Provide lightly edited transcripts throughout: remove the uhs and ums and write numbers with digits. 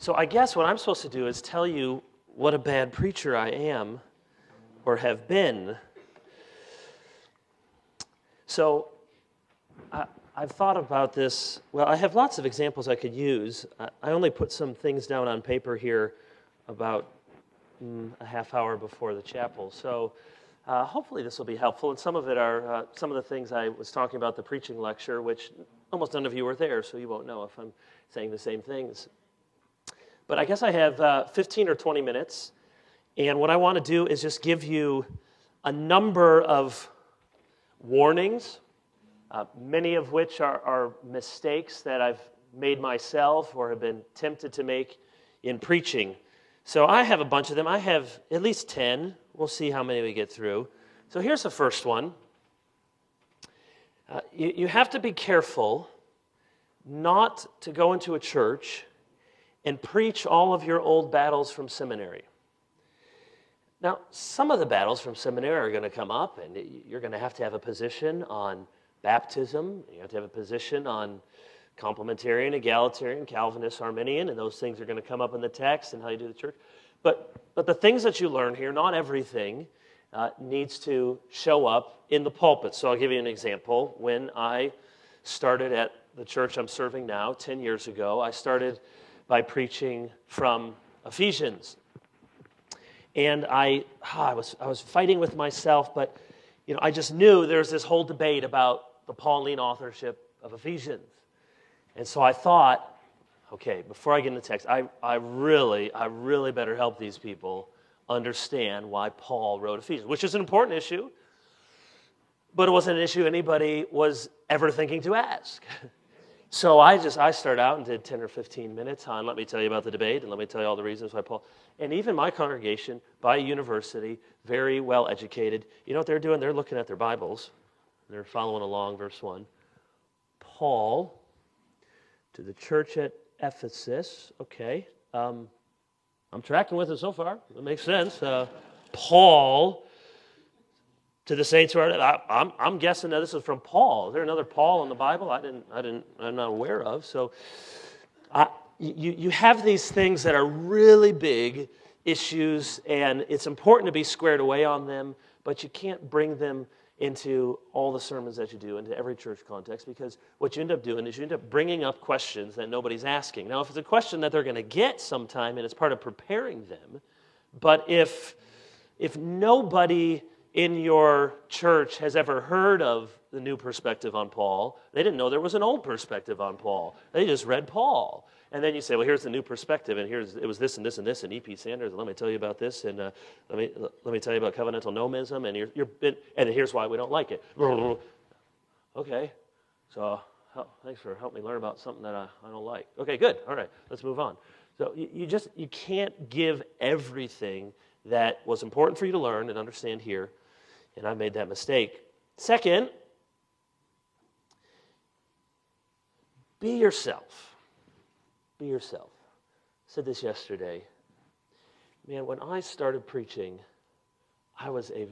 So I guess what I'm supposed to do is tell you what a bad preacher I am or have been. So I've thought about this. Well, I have lots of examples I could use. I only put some things down on paper here about a half hour before the chapel. So hopefully this will be helpful. And some of it are some of the things I was talking about the preaching lecture, which almost none of you were there, so you won't know if I'm saying the same things. But I guess I have 15 or 20 minutes. And what I want to do is just give you a number of warnings, many of which are mistakes that I've made myself or have been tempted to make in preaching. So I have a bunch of them. I have at least 10. We'll see how many we get through. So here's the first one. You have to be careful not to go into a church and preach all of your old battles from seminary. Now, some of the battles from seminary are going to come up, and you're going to have a position on baptism. You have to have a position on complementarian, egalitarian, Calvinist, Arminian, and those things are going to come up in the text and how you do the church. But the things that you learn here, not everything needs to show up in the pulpit. So I'll give you an example. When I started at the church I'm serving now, 10 years ago, I started by preaching from Ephesians. And I was fighting with myself, but I just knew there's this whole debate about the Pauline authorship of Ephesians. And so I thought, okay, before I get into the text, I really better help these people understand why Paul wrote Ephesians, which is an important issue, but it wasn't an issue anybody was ever thinking to ask. So I started out and did 10 or 15 minutes on, let me tell you about the debate, and let me tell you all the reasons why Paul, and even my congregation, by university, very well educated, you know what they're doing? They're looking at their Bibles. They're following along, verse 1. Paul, to the church at Ephesus, okay, I'm tracking with it so far. That makes sense. Paul, to the saints who are, I'm guessing that this is from Paul. Is there another Paul in the Bible? I'm not aware of. So, you have these things that are really big issues, and it's important to be squared away on them, but you can't bring them into all the sermons that you do, into every church context, because what you end up doing is you end up bringing up questions that nobody's asking. Now, if it's a question that they're going to get sometime, and it's part of preparing them, but if nobody in your church has ever heard of the new perspective on Paul, they didn't know there was an old perspective on Paul. They just read Paul. And then you say, well, here's the new perspective, and it was this and this and this, and E.P. Sanders, and let me tell you about this, and let me tell you about covenantal nomism, and here's why we don't like it. Okay, so thanks for helping me learn about something that I don't like. Okay, good. All right, let's move on. So you can't give everything that was important for you to learn and understand here, and I made that mistake. Second, be yourself. Be yourself. I said this yesterday. Man, when I started preaching, I was a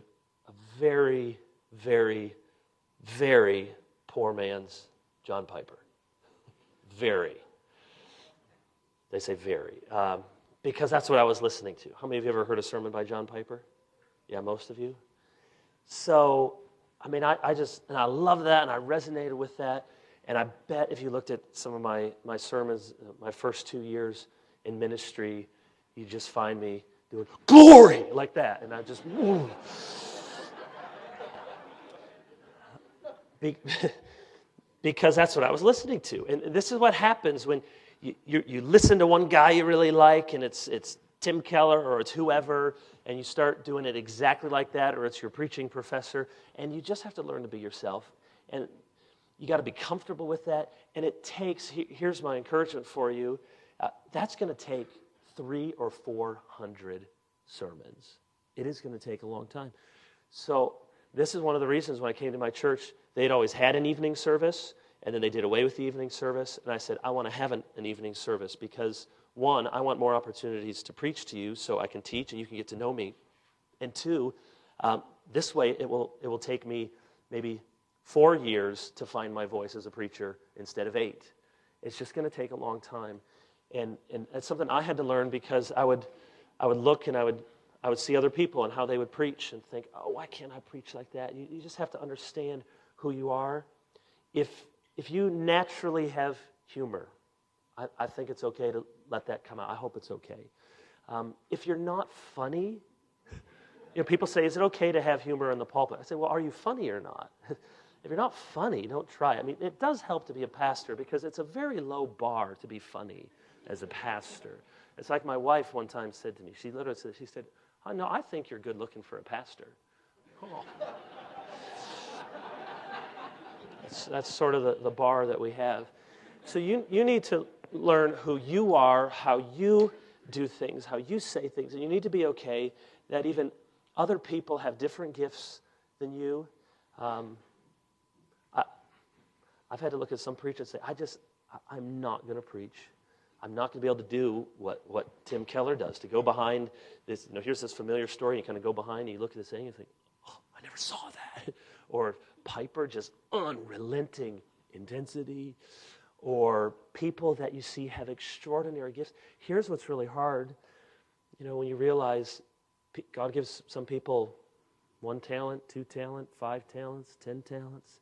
very, very, very poor man's John Piper. Very. They say very. Because that's what I was listening to. How many of you ever heard a sermon by John Piper? Yeah, most of you. So, I love that, and I resonated with that. And I bet if you looked at some of my sermons, my first 2 years in ministry, you just find me doing glory like that. And I just, because that's what I was listening to. And this is what happens when you listen to one guy you really like, and it's Tim Keller or it's whoever, and you start doing it exactly like that, or it's your preaching professor, and you just have to learn to be yourself. And you got to be comfortable with that, and it takes, here's my encouragement for you, that's going to take 300 or 400 sermons. It is going to take a long time. So this is one of the reasons when I came to my church, they'd always had an evening service, and then they did away with the evening service, and I said, I want to have an evening service because, one, I want more opportunities to preach to you so I can teach and you can get to know me, and two, this way it will take me maybe 4 years to find my voice as a preacher instead of 8. It's just going to take a long time. And that's something I had to learn because I would look and I would see other people and how they would preach and think, oh, why can't I preach like that? You just have to understand who you are. If you naturally have humor, I think it's okay to let that come out. I hope it's okay. If you're not funny, people say, is it okay to have humor in the pulpit? I say, well, are you funny or not? If you're not funny, don't try it. I mean, it does help to be a pastor because it's a very low bar to be funny as a pastor. It's like my wife one time said to me, she literally said, oh, no, I think you're good looking for a pastor. Oh. That's sort of the bar that we have. So you need to learn who you are, how you do things, how you say things, and you need to be okay that even other people have different gifts than you. I've had to look at some preachers and say, I'm not going to preach. I'm not going to be able to do what Tim Keller does, to go behind this. Here's this familiar story. You kind of go behind and you look at this thing and you think, oh, I never saw that. Or Piper, just unrelenting intensity. Or people that you see have extraordinary gifts. Here's what's really hard. When you realize God gives some people 1 talent, 2 talent, 5 talents, 10 talents.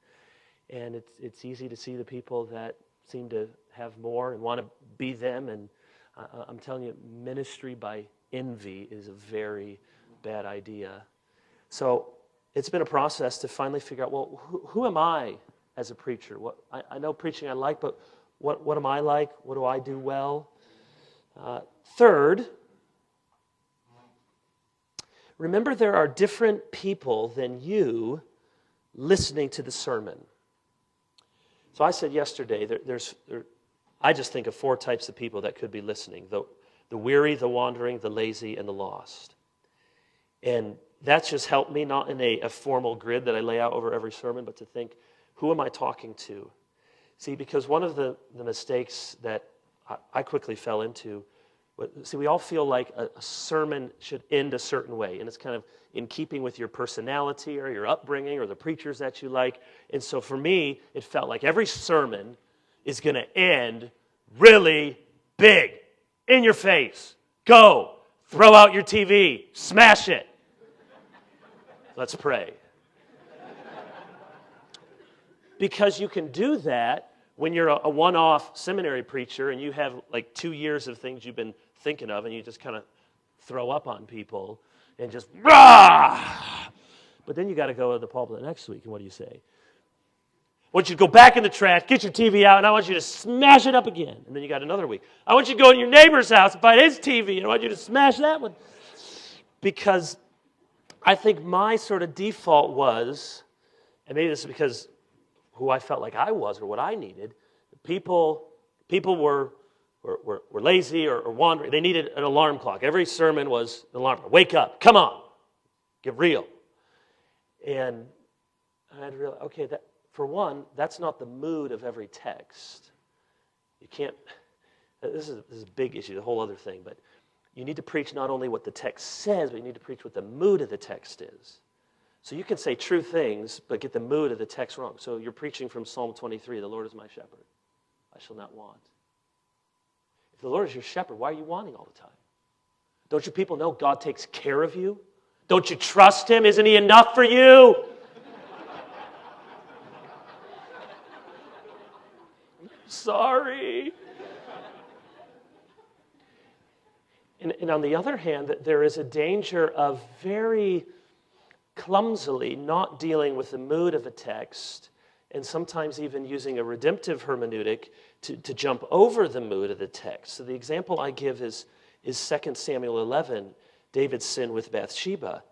And it's easy to see the people that seem to have more and want to be them. And I'm telling you, ministry by envy is a very bad idea. So it's been a process to finally figure out, well, who am I as a preacher? I know preaching I like, but what am I like? What do I do well? Third, remember there are different people than you listening to the sermon. So I said yesterday, I just think of 4 types of people that could be listening. The weary, the wandering, the lazy, and the lost. And that's just helped me, not in a formal grid that I lay out over every sermon, but to think, who am I talking to? See, because one of the mistakes that I quickly fell into, we all feel like a sermon should end a certain way, and it's kind of in keeping with your personality or your upbringing or the preachers that you like. And so for me, it felt like every sermon is going to end really big, in your face. Go, throw out your TV, smash it. Let's pray. Because you can do that when you're a one-off seminary preacher and you have like 2 years of things you've been thinking of and you just kind of throw up on people and just rah! But then you got to go to the pulpit the next week, and what do you say? I want you to go back in the trash, get your TV out, and I want you to smash it up again. And then you got another week. I want you to go in your neighbor's house and find his TV, and I want you to smash that one. Because I think my sort of default was, and maybe this is because who I felt like I was or what I needed, people were lazy or wandering. They needed an alarm clock. Every sermon was an alarm clock. Wake up. Come on. Get real. And I had to realize, okay, that, for one, that's not the mood of every text. You can't, this is a big issue, a whole other thing, but you need to preach not only what the text says, but you need to preach what the mood of the text is. So you can say true things, but get the mood of the text wrong. So you're preaching from Psalm 23, the Lord is my shepherd. I shall not want. If the Lord is your shepherd, why are you wanting all the time? Don't you people know God takes care of you? Don't you trust Him? Isn't He enough for you? Sorry. And on the other hand, there is a danger of very clumsily not dealing with the mood of a text and sometimes even using a redemptive hermeneutic to jump over the mood of the text. So the example I give is 2 Samuel 11, David's sin with Bathsheba.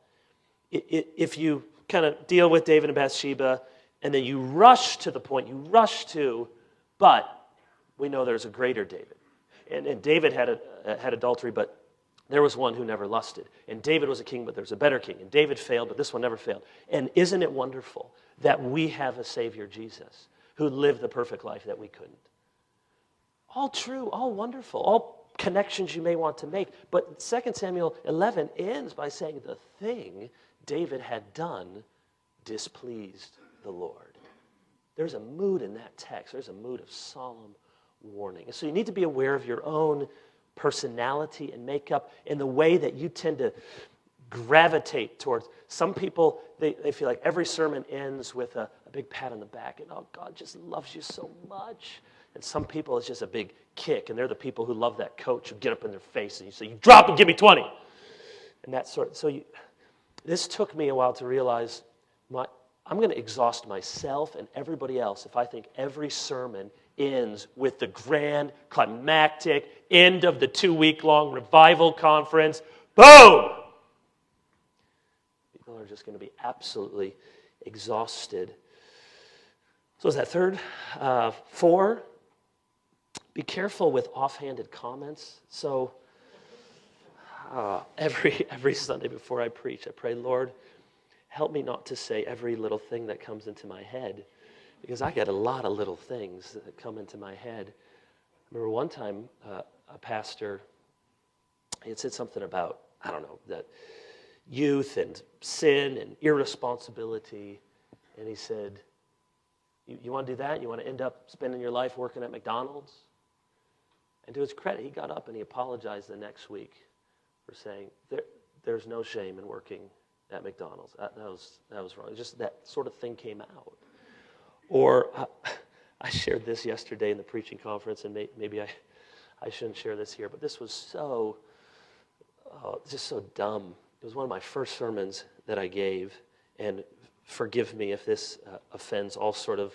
If you kind of deal with David and Bathsheba and then you rush to the point, but we know there's a greater David. And David had adultery, but there was one who never lusted. And David was a king, but there's a better king. And David failed, but this one never failed. And isn't it wonderful that we have a Savior, Jesus, who lived the perfect life that we couldn't? All true, all wonderful, all connections you may want to make. But 2 Samuel 11 ends by saying the thing David had done displeased the Lord. There's a mood in that text. There's a mood of solemn warning. And so you need to be aware of your own personality and makeup and the way that you tend to gravitate towards. Some people, they feel like every sermon ends with a big pat on the back and, oh, God just loves you so much. And some people, it's just a big kick, and they're the people who love that coach who get up in their face and you say, you drop and give me 20. And that sort. This took me a while to realize I'm going to exhaust myself and everybody else if I think every sermon ends with the grand, climactic end of the 2-week-long revival conference. Boom! People are just going to be absolutely exhausted. So is that third? 4, be careful with offhanded comments. So every Sunday before I preach, I pray, Lord, help me not to say every little thing that comes into my head, because I get a lot of little things that come into my head. I remember one time a pastor, he had said something about, I don't know, that youth and sin and irresponsibility, and he said, you want to do that? You want to end up spending your life working at McDonald's? And to his credit, he got up and he apologized the next week for saying, there's no shame in working at McDonald's. That was wrong. Just that sort of thing came out. Or I shared this yesterday in the preaching conference, and maybe I shouldn't share this here, but this was just so dumb. It was one of my first sermons that I gave, and forgive me if this offends all sort of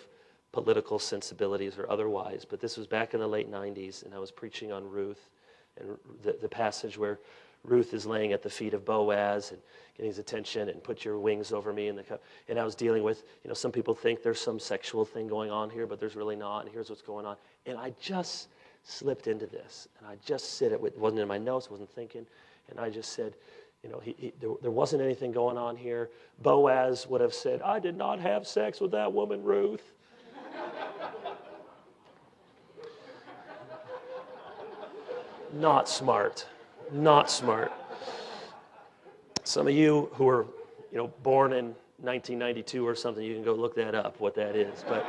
political sensibilities or otherwise, but this was back in the late 90s, and I was preaching on Ruth, and the passage where Ruth is laying at the feet of Boaz and getting his attention and put your wings over me. And I was dealing with, some people think there's some sexual thing going on here, but there's really not, and here's what's going on. And I just slipped into this, and I just said it wasn't in my notes, wasn't thinking, and I just said, there wasn't anything going on here. Boaz would have said, I did not have sex with that woman, Ruth. Not smart. Not smart. Some of you who were, born in 1992 or something, you can go look that up, what that is. But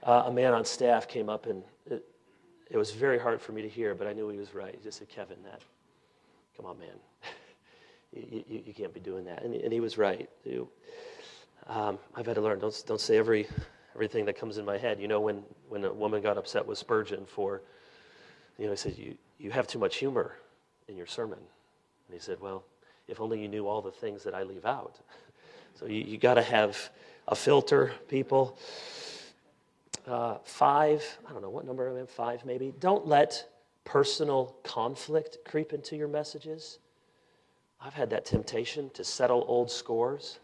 a man on staff came up, and it was very hard for me to hear, but I knew he was right. He just said, Kevin, come on, man. You can't be doing that. And he was right. I've had to learn, don't say everything that comes in my head. When a woman got upset with Spurgeon for, he said, you have too much humor in your sermon. And he said, well, if only you knew all the things that I leave out. So you got to have a filter, people. 5, I don't know what number I'm in, 5 maybe. Don't let personal conflict creep into your messages. I've had that temptation to settle old scores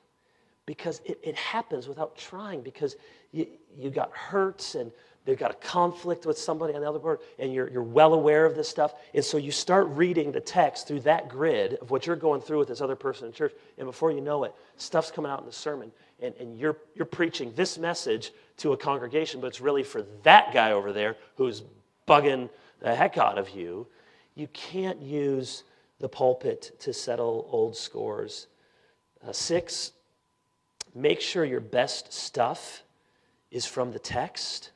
because it happens without trying, because you got hurts and they've got a conflict with somebody on the other board, and you're well aware of this stuff. And so you start reading the text through that grid of what you're going through with this other person in church, and before you know it, stuff's coming out in the sermon, and you're preaching this message to a congregation, but it's really for that guy over there who's bugging the heck out of you. You can't use the pulpit to settle old scores. 6, make sure your best stuff is from the text.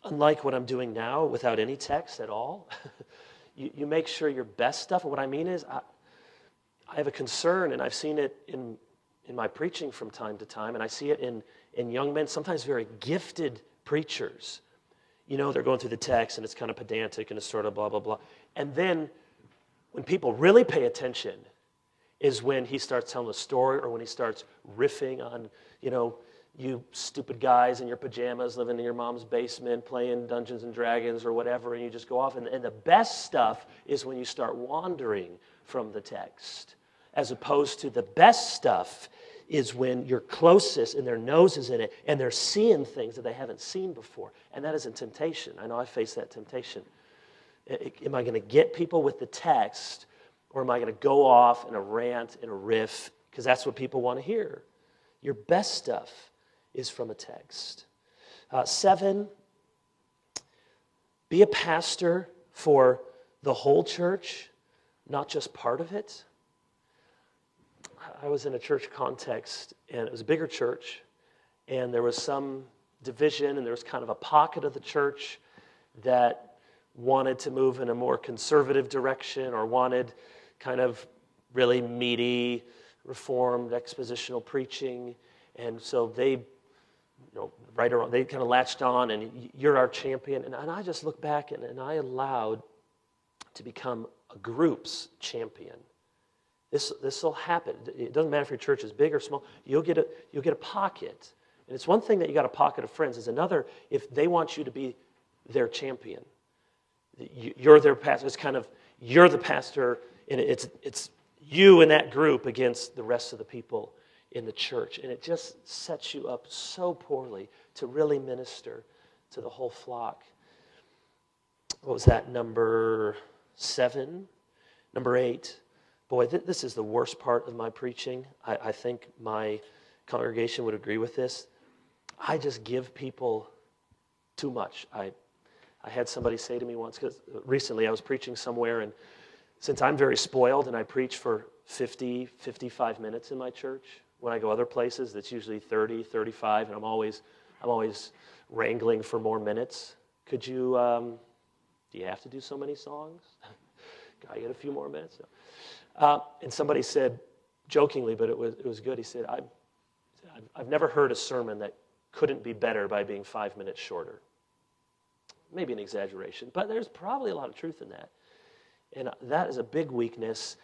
Unlike what I'm doing now without any text at all, you make sure your best stuff, and what I mean is I have a concern, and I've seen it in my preaching from time to time, and I see it in young men, sometimes very gifted preachers. They're going through the text, and it's kind of pedantic, and it's sort of blah, blah, blah. And then when people really pay attention is when he starts telling a story, or when he starts riffing on, you stupid guys in your pajamas living in your mom's basement playing Dungeons and Dragons or whatever, and you just go off. And the best stuff is when you start wandering from the text, as opposed to the best stuff is when you're closest and their nose is in it and they're seeing things that they haven't seen before. And that is a temptation. I know I face that temptation. Am I going to get people with the text, or am I going to go off in a rant, in a riff, because that's what people want to hear? Your best stuff is from a text. 7, be a pastor for the whole church, not just part of it. I was in a church context, and it was a bigger church, and there was some division, and there was kind of a pocket of the church that wanted to move in a more conservative direction or wanted kind of really meaty, reformed, expositional preaching. And so they, right around, they kind of latched on, and you're our champion. And I just look back, and I allowed to become a group's champion. This will happen. It doesn't matter if your church is big or small. You'll get a pocket. And it's one thing that you got a pocket of friends. It's another if they want you to be their champion. You're their pastor. It's kind of, you're the pastor, and it's you in that group against the rest of the people in the church. And it just sets you up so poorly to really minister to the whole flock. What was that, number 7? Number 8. Boy, this is the worst part of my preaching. I think my congregation would agree with this. I just give people too much. I had somebody say to me once, because recently I was preaching somewhere, and since I'm very spoiled and I preach for 50, 55 minutes in my church, when I go other places, that's usually 30, 35, and I'm always wrangling for more minutes. Could you, do you have to do so many songs? Can I get a few more minutes? No. And somebody said, jokingly, but it was good, he said, I've never heard a sermon that couldn't be better by being 5 minutes shorter. Maybe an exaggeration, but there's probably a lot of truth in that. And that is a big weakness.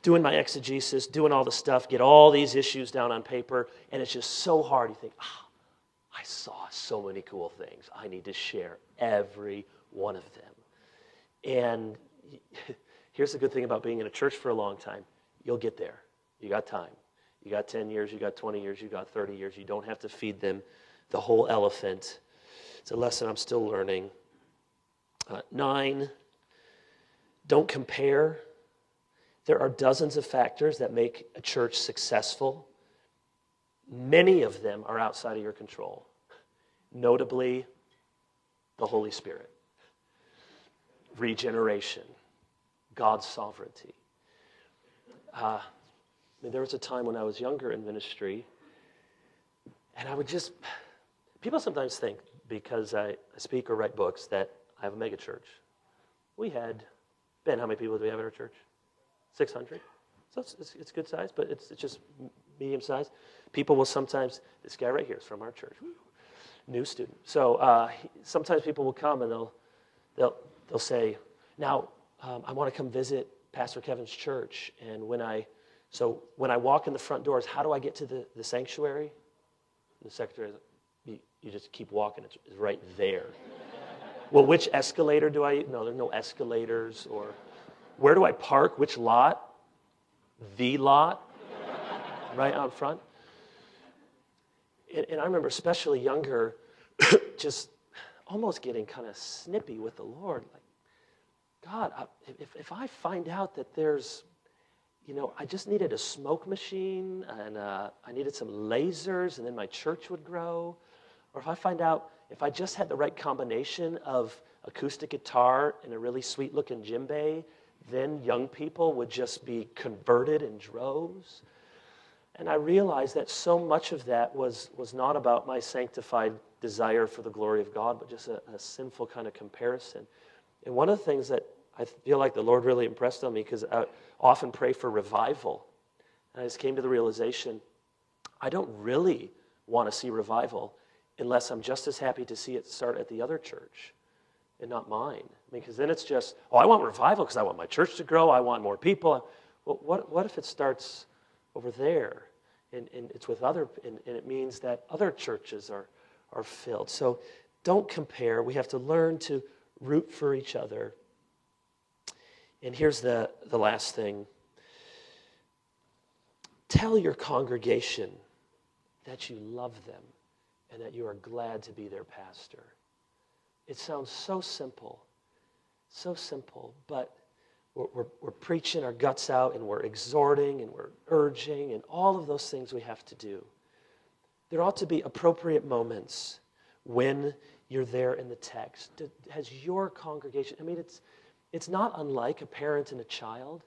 Doing my exegesis, doing all the stuff, get all these issues down on paper, and it's just so hard. You think, I saw so many cool things. I need to share every one of them. And here's the good thing about being in a church for a long time. You'll get there. You got time. You got 10 years, you got 20 years, you got 30 years. You don't have to feed them the whole elephant. It's a lesson I'm still learning. 9, don't compare. There are dozens of factors that make a church successful. Many of them are outside of your control, notably the Holy Spirit, regeneration, God's sovereignty. There was a time when I was younger in ministry, and I would just, people sometimes think because I speak or write books that I have a mega church. We had, Ben, how many people do we have at our church? 600. So it's good size, but it's just medium size. People will sometimes, this guy right here is from our church, new student. So sometimes people will come and they'll say, now I want to come visit Pastor Kevin's church, and when I walk in the front doors, how do I get to the sanctuary? And the secretary is like, you just keep walking, it's right there. Well, which escalator do I use? No, there's no escalators. Or where do I park? Which lot? The lot, right out front. And I remember, especially younger, just almost getting kind of snippy with the Lord. Like, God, if I find out that there's, I just needed a smoke machine, and I needed some lasers, and then my church would grow. Or if I find out if I just had the right combination of acoustic guitar and a really sweet-looking djembe, then young people would just be converted in droves. And I realized that so much of that was not about my sanctified desire for the glory of God, but just a sinful kind of comparison. And one of the things that I feel like the Lord really impressed on me, because I often pray for revival, and I just came to the realization, I don't really want to see revival unless I'm just as happy to see it start at the other church and not mine. Because then it's just, I want revival because I want my church to grow, I want more people. Well, what if it starts over there, and it's with other, and it means that other churches are filled. So don't compare. We have to learn to root for each other. And here's the last thing. Tell your congregation that you love them and that you are glad to be their pastor. It sounds so simple, but we're preaching our guts out, and we're exhorting, and we're urging, and all of those things we have to do. There ought to be appropriate moments when you're there in the text. Has your congregation, it's not unlike a parent and a child.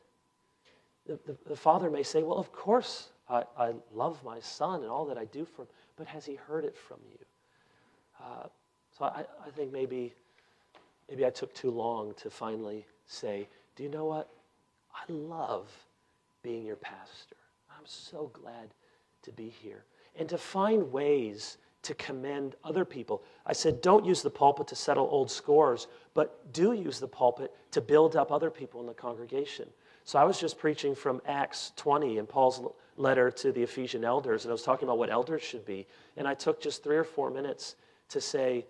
The father may say, well, of course, I love my son and all that I do for him, but has he heard it from you? So I think maybe I took too long to finally say, do you know what? I love being your pastor. I'm so glad to be here. And to find ways to commend other people. I said, don't use the pulpit to settle old scores, but do use the pulpit to build up other people in the congregation. So I was just preaching from Acts 20 in Paul's letter to the Ephesian elders, and I was talking about what elders should be. And I took just 3 or 4 minutes to say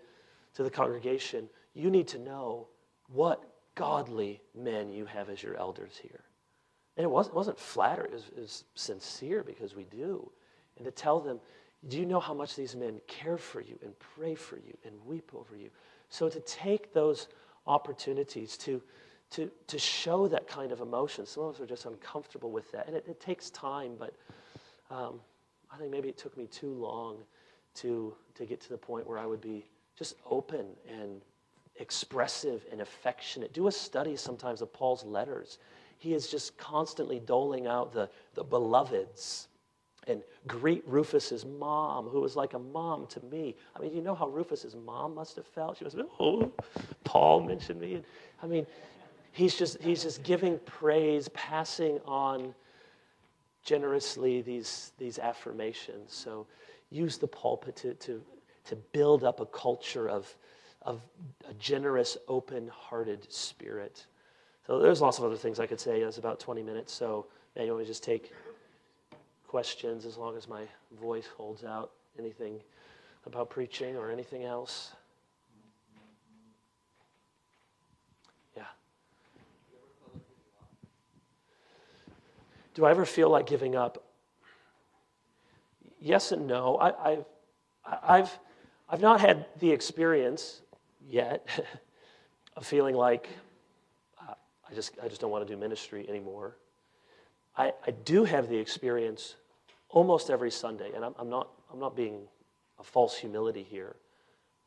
to the congregation, you need to know what godly men you have as your elders here. And it wasn't flattery, it was sincere, because we do. And to tell them, do you know how much these men care for you and pray for you and weep over you? So to take those opportunities to show that kind of emotion. Some of us are just uncomfortable with that. And it takes time, but I think maybe it took me too long to get to the point where I would be just open and expressive and affectionate. Do a study sometimes of Paul's letters. He is just constantly doling out the beloveds. And greet Rufus's mom, who was like a mom to me. I mean, you know how Rufus's mom must have felt? She was, oh, Paul mentioned me. And, I mean, he's just giving praise, passing on generously these affirmations. So use the pulpit to build up a culture of a generous, open-hearted spirit. So there's lots of other things I could say. It's about 20 minutes, so maybe we just take questions as long as my voice holds out. Anything about preaching or anything else? Yeah. Do I ever feel like giving up? Yes and no. I've not had the experience yet of feeling like I just don't want to do ministry anymore. I do have the experience almost every Sunday, and I'm not being a false humility here.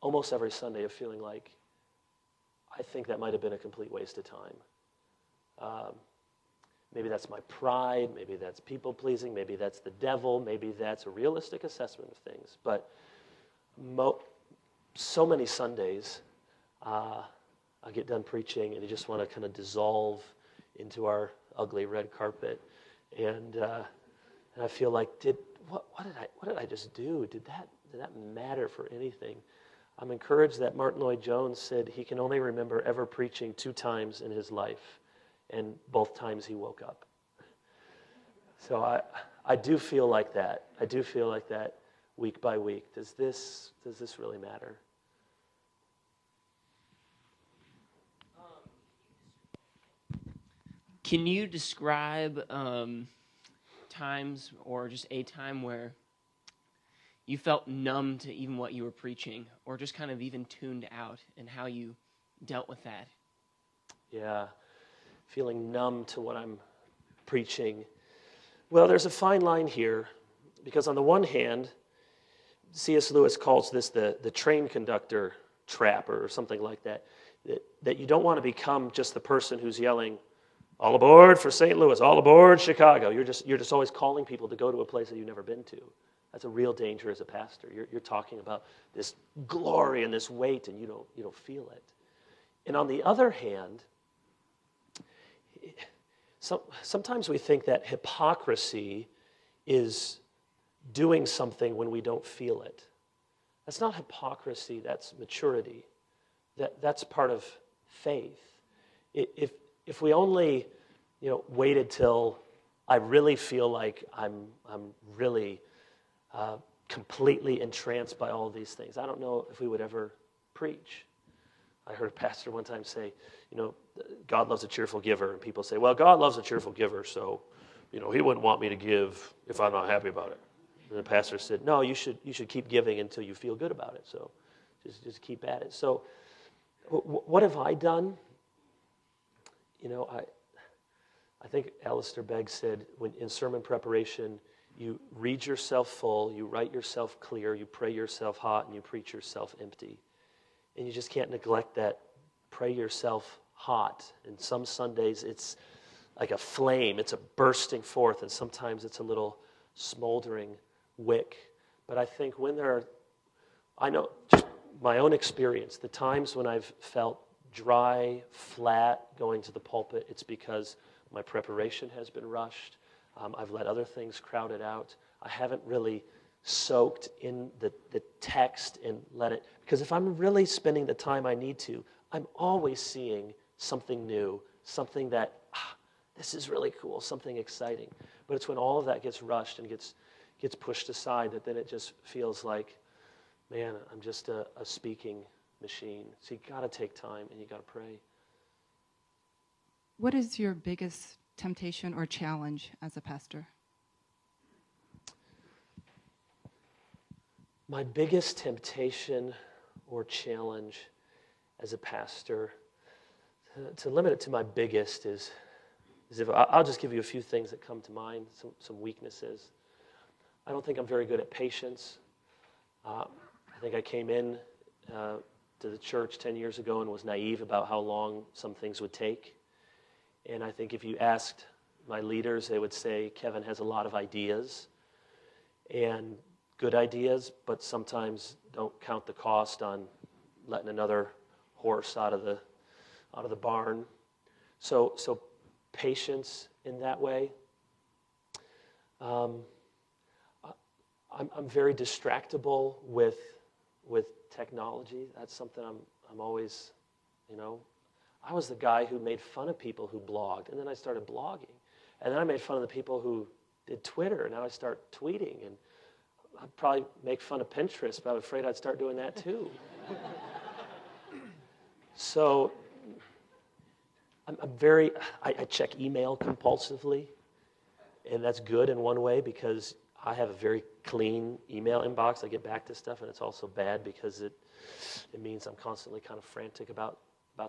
Almost every Sunday of feeling like I think that might have been a complete waste of time. Maybe that's my pride, maybe that's people pleasing, maybe that's the devil, maybe that's a realistic assessment of things. But so many Sundays, I get done preaching and you just want to kind of dissolve into our ugly red carpet. And I feel like, what did I just do? Did that matter for anything? I'm encouraged that Martin Lloyd-Jones said he can only remember ever preaching 2 times in his life, and both times he woke up. So I do feel like that. I do feel like that week by week. Does this really matter? Can you describe times or just a time where you felt numb to even what you were preaching, or just kind of even tuned out, and how you dealt with that? Yeah, feeling numb to what I'm preaching. Well, there's a fine line here, because on the one hand, C.S. Lewis calls this the train conductor trap or something like that, that you don't want to become just the person who's yelling, all aboard for St. Louis, all aboard Chicago. You're just always calling people to go to a place that you've never been to. That's a real danger as a pastor. You're talking about this glory and this weight, and you don't feel it. And on the other hand, sometimes we think that hypocrisy is doing something when we don't feel it. That's not hypocrisy, that's maturity. That's part of faith. If we only waited till I really feel like I'm really completely entranced by all of these things, I don't know if we would ever preach. I heard a pastor one time say, God loves a cheerful giver. And people say, well, God loves a cheerful giver, so he wouldn't want me to give if I'm not happy about it. And the pastor said, no, you should keep giving until you feel good about it. So just keep at it. So what have I done? I think Alistair Begg said, when in sermon preparation, you read yourself full, you write yourself clear, you pray yourself hot, and you preach yourself empty. And you just can't neglect that. Pray yourself hot. And some Sundays it's like a flame. It's a bursting forth. And sometimes it's a little smoldering wick. But I think when I know, just my own experience, the times when I've felt dry, flat going to the pulpit, it's because my preparation has been rushed. I've let other things crowd it out. I haven't really soaked in the text and let it, because if I'm really spending the time I need to, I'm always seeing something new, something that, this is really cool, something exciting. But it's when all of that gets rushed and gets pushed aside that then it just feels like, man, I'm just a speaking machine. So you got to take time and you got to pray. What is your biggest temptation or challenge as a pastor? My biggest temptation or challenge as a pastor, to limit it to my biggest, is if I'll just give you a few things that come to mind, some weaknesses. I don't think I'm very good at patience. I think I came in to the church 10 years ago and was naive about how long some things would take. And I think if you asked my leaders, they would say, Kevin has a lot of ideas, and good ideas, but sometimes don't count the cost on letting another horse out of the barn. So patience in that way. I'm very distractible with technology. That's something I'm always, I was the guy who made fun of people who blogged, and then I started blogging. And then I made fun of the people who did Twitter, and now I start tweeting. And I'd probably make fun of Pinterest, but I'm afraid I'd start doing that too. So I check email compulsively, and that's good in one way because I have a very clean email inbox. I get back to stuff, and it's also bad because it means I'm constantly kind of frantic about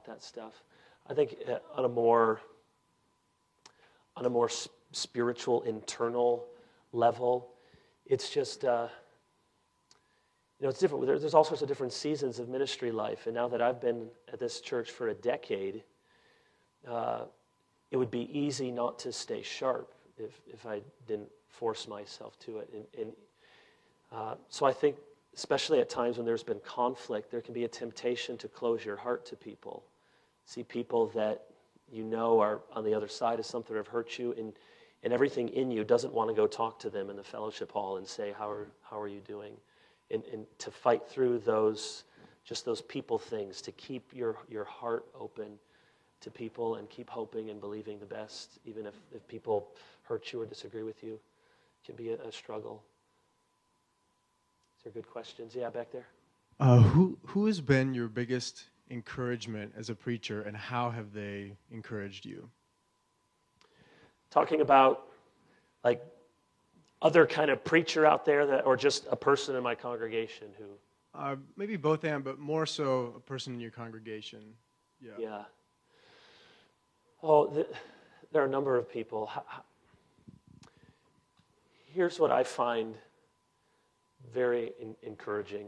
that stuff. I think on a more spiritual, internal level, it's just, it's different. There's all sorts of different seasons of ministry life, and now that I've been at this church for a decade, it would be easy not to stay sharp if I didn't force myself to it. And so I think, especially at times when there's been conflict, there can be a temptation to close your heart to people. See people that you know are on the other side of something or have hurt you, and everything in you doesn't want to go talk to them in the fellowship hall and say, how are you doing? And to fight through those people things, to keep your heart open to people and keep hoping and believing the best, even if people hurt you or disagree with you, can be a struggle. Is there good questions? Yeah, back there. Who has been your biggest encouragement as a preacher, and how have they encouraged you? Talking about like other kind of preacher out there, or just a person in my congregation who? Maybe both, but more so a person in your congregation. Yeah. Oh, there are a number of people. Here's what I find very encouraging.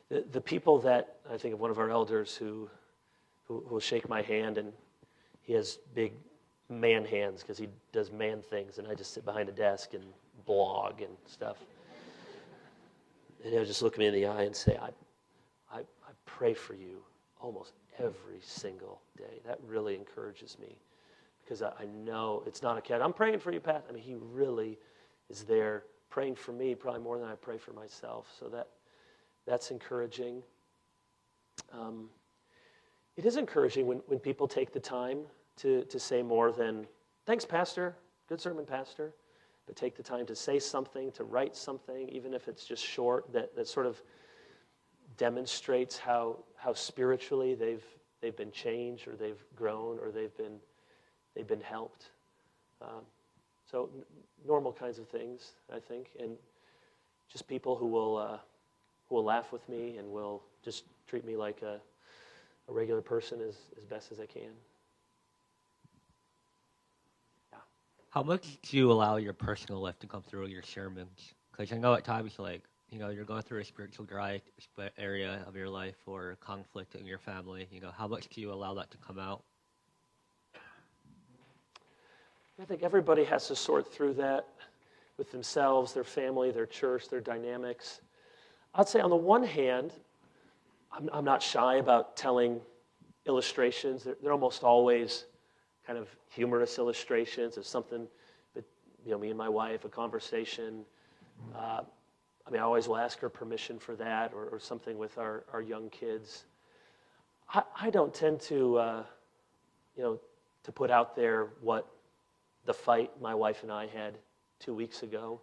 The people that, I think of one of our elders who will shake my hand, and he has big man hands because he does man things, and I just sit behind a desk and blog and stuff. And he'll just look me in the eye and say, I pray for you almost every single day. That really encourages me because I know it's not a cat. I'm praying for you, Pat. I mean, he really is there praying for me probably more than I pray for myself. So that's encouraging. It is encouraging when people take the time to say more than, thanks, Pastor, good sermon, Pastor, but take the time to say something, to write something, even if it's just short, that sort of demonstrates how spiritually they've been changed, or they've grown, or they've been helped. So normal kinds of things, I think, and just people who will laugh with me and will just treat me like a regular person as best as I can. Yeah. How much do you allow your personal life to come through your sermons? Because I know at times, you're going through a spiritual dry area of your life or conflict in your family. How much do you allow that to come out? I think everybody has to sort through that with themselves, their family, their church, their dynamics. I'd say on the one hand, I'm not shy about telling illustrations. They're almost always kind of humorous illustrations of something, but me and my wife, a conversation. I always will ask her permission for that, or something with our young kids. I don't tend to, to put out there what the fight my wife and I had 2 weeks ago.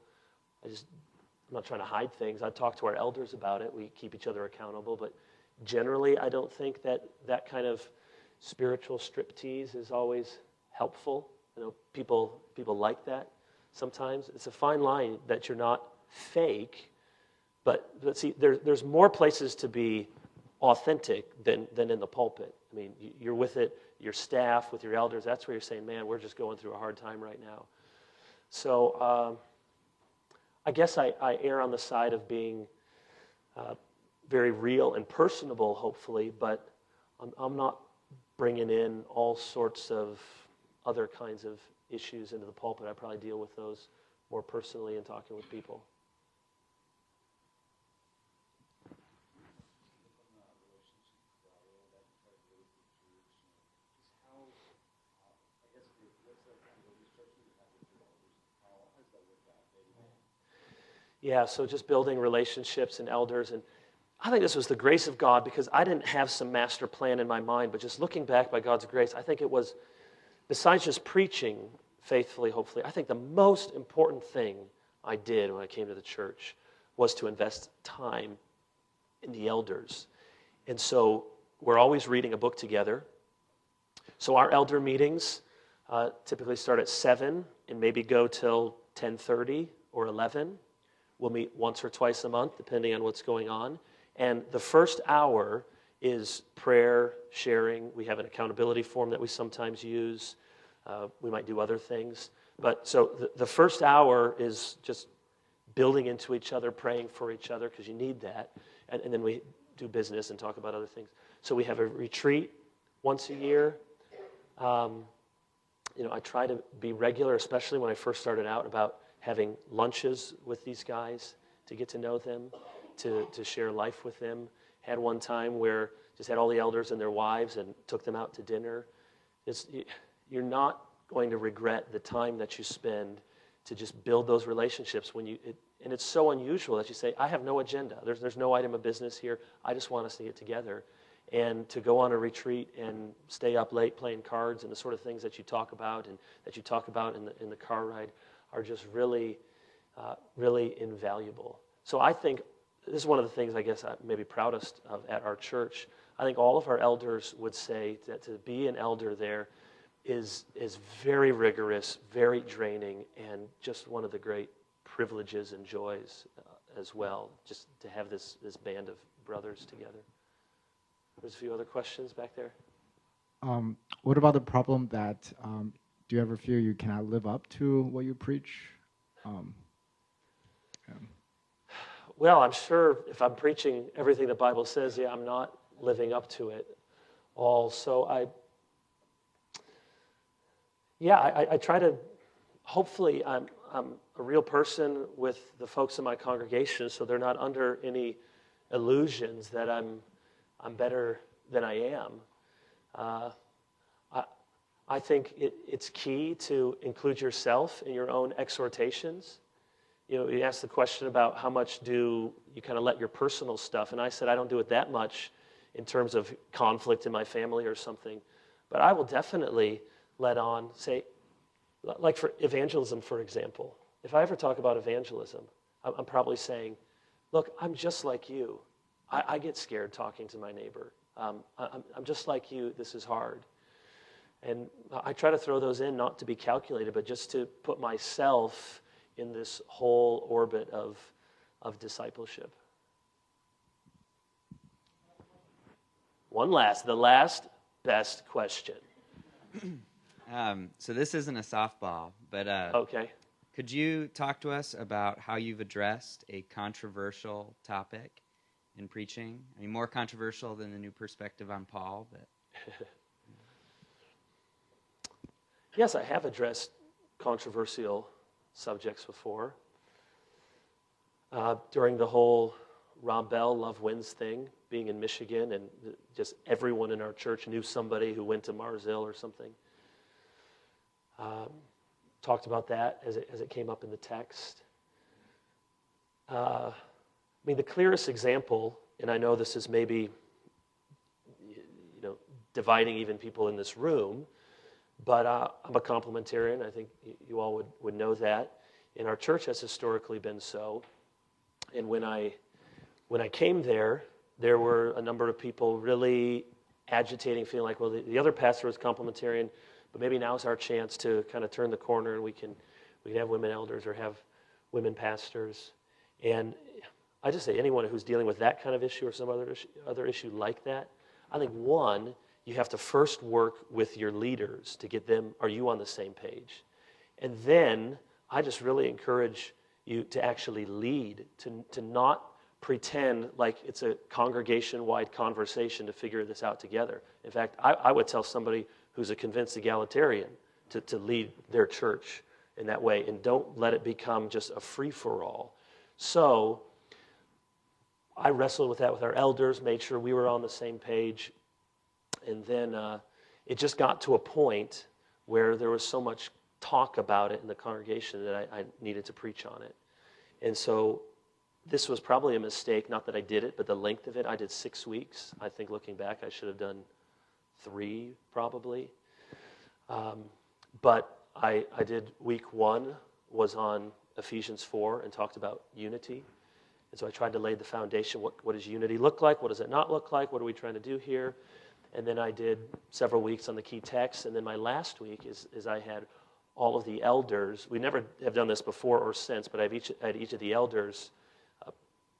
I'm not trying to hide things. I talk to our elders about it. We keep each other accountable, but generally, I don't think that kind of spiritual striptease is always helpful. People like that sometimes. It's a fine line that you're not fake, but see, there's more places to be authentic than in the pulpit. I mean, you're with your staff, with your elders. That's where you're saying, man, we're just going through a hard time right now. So I guess I err on the side of being very real and personable, hopefully, but I'm not bringing in all sorts of other kinds of issues into the pulpit. I probably deal with those more personally in talking with people. Yeah, so just building relationships and elders. And I think this was the grace of God, because I didn't have some master plan in my mind, but just looking back by God's grace, I think it was, besides just preaching faithfully, hopefully, I think the most important thing I did when I came to the church was to invest time in the elders. And so we're always reading a book together. So our elder meetings typically start at 7 and maybe go till 10:30 or 11. We'll meet once or twice a month, depending on what's going on. And the first hour is prayer, sharing. We have an accountability form that we sometimes use. We might do other things. But so the first hour is just building into each other, praying for each other, because you need that. And then we do business and talk about other things. So we have a retreat once a year. I try to be regular, especially when I first started out, about having lunches with these guys to get to know them, to share life with them. Had one time where just had all the elders and their wives and took them out to dinner. You're not going to regret the time that you spend to just build those relationships. And it's so unusual that you say, I have no agenda. There's no item of business here. I just want us to get together. And to go on a retreat and stay up late playing cards and the sort of things that you talk about and that you talk about in the car ride are just really, really invaluable. So I think this is one of the things I guess I'm maybe proudest of at our church. I think all of our elders would say that to be an elder there is very rigorous, very draining, and just one of the great privileges and joys as well, just to have this band of brothers together. There's a few other questions back there. What about the problem that do you ever feel you cannot live up to what you preach? Well, I'm sure if I'm preaching everything the Bible says, I'm not living up to it all. So I try to, hopefully I'm a real person with the folks in my congregation, so they're not under any illusions that I'm better than I am. I think it's key to include yourself in your own exhortations. You asked the question about how much do you kind of let your personal stuff, and I said I don't do it that much in terms of conflict in my family or something, but I will definitely let on, say, like for evangelism, for example. If I ever talk about evangelism, I'm probably saying, look, I'm just like you. I get scared talking to my neighbor. I'm just like you. This is hard. And I try to throw those in, not to be calculated, but just to put myself in this whole orbit of discipleship. The last best question. So this isn't a softball, but okay. Could you talk to us about how you've addressed a controversial topic in preaching? I mean, more controversial than the new perspective on Paul, but... Yes, I have addressed controversial subjects before. During the whole Rob Bell, Love Wins thing, being in Michigan, and just everyone in our church knew somebody who went to Mars Hill or something. Talked about that as it came up in the text. I mean, the clearest example, and I know this is maybe, dividing even people in this room, but I'm a complementarian. I think you all would know that. And our church has historically been so. And when I came there were a number of people really agitating, feeling like, well, the other pastor was complementarian, but maybe now's our chance to kind of turn the corner and we can have women elders or have women pastors. And I just say anyone who's dealing with that kind of issue or some other issue like that, I think one, you have to first work with your leaders to get them, are you on the same page? And then I just really encourage you to actually lead, to not pretend like it's a congregation-wide conversation to figure this out together. In fact, I would tell somebody who's a convinced egalitarian to lead their church in that way, and don't let it become just a free-for-all. So I wrestled with that with our elders, made sure we were on the same page, and then it just got to a point where there was so much talk about it in the congregation that I needed to preach on it. And so this was probably a mistake, not that I did it, but the length of it, I did 6 weeks. I think looking back, I should have done 3 probably. But I did week 1 was on Ephesians 4 and talked about unity. And so I tried to lay the foundation. What does unity look like? What does it not look like? What are we trying to do here? And then I did several weeks on the key texts. And then my last week is I had all of the elders. We never have done this before or since, but I had each of the elders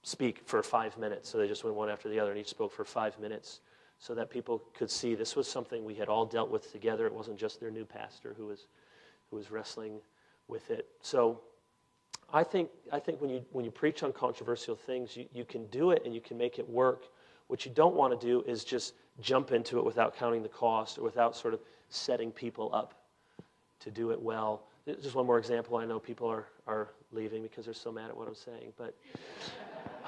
speak for 5 minutes. So they just went one after the other, and each spoke for 5 minutes so that people could see this was something we had all dealt with together. It wasn't just their new pastor who was wrestling with it. So I think when you preach on controversial things, you can do it and you can make it work. What you don't want to do is just jump into it without counting the cost or without sort of setting people up to do it well. Just one more example. I know people are leaving because they're so mad at what I'm saying, but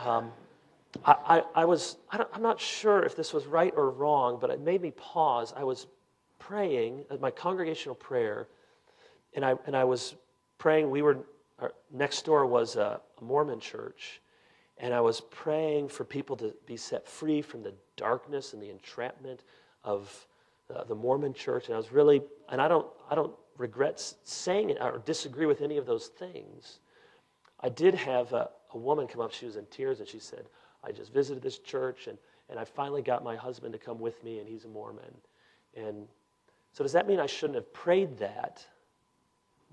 I'm not sure if this was right or wrong, but it made me pause. I was praying at my congregational prayer, and I was praying. Next door was a Mormon church, and I was praying for people to be set free from the darkness and the entrapment of the Mormon church. And I was really, and I don't regret saying it or disagree with any of those things. I did have a woman come up. She was in tears, and she said, I just visited this church, and I finally got my husband to come with me, and he's a Mormon. And so does that mean I shouldn't have prayed that?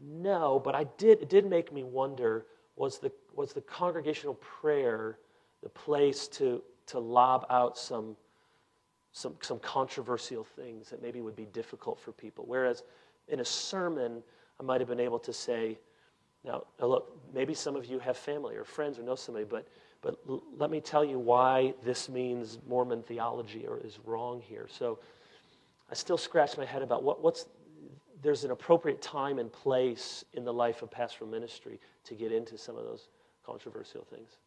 No, but it did make me wonder, was the congregational prayer the place to lob out some controversial things that maybe would be difficult for people? Whereas in a sermon, I might have been able to say, now look, maybe some of you have family or friends or know somebody, but let me tell you why this means Mormon theology or is wrong here. So I still scratch my head about there's an appropriate time and place in the life of pastoral ministry to get into some of those controversial things.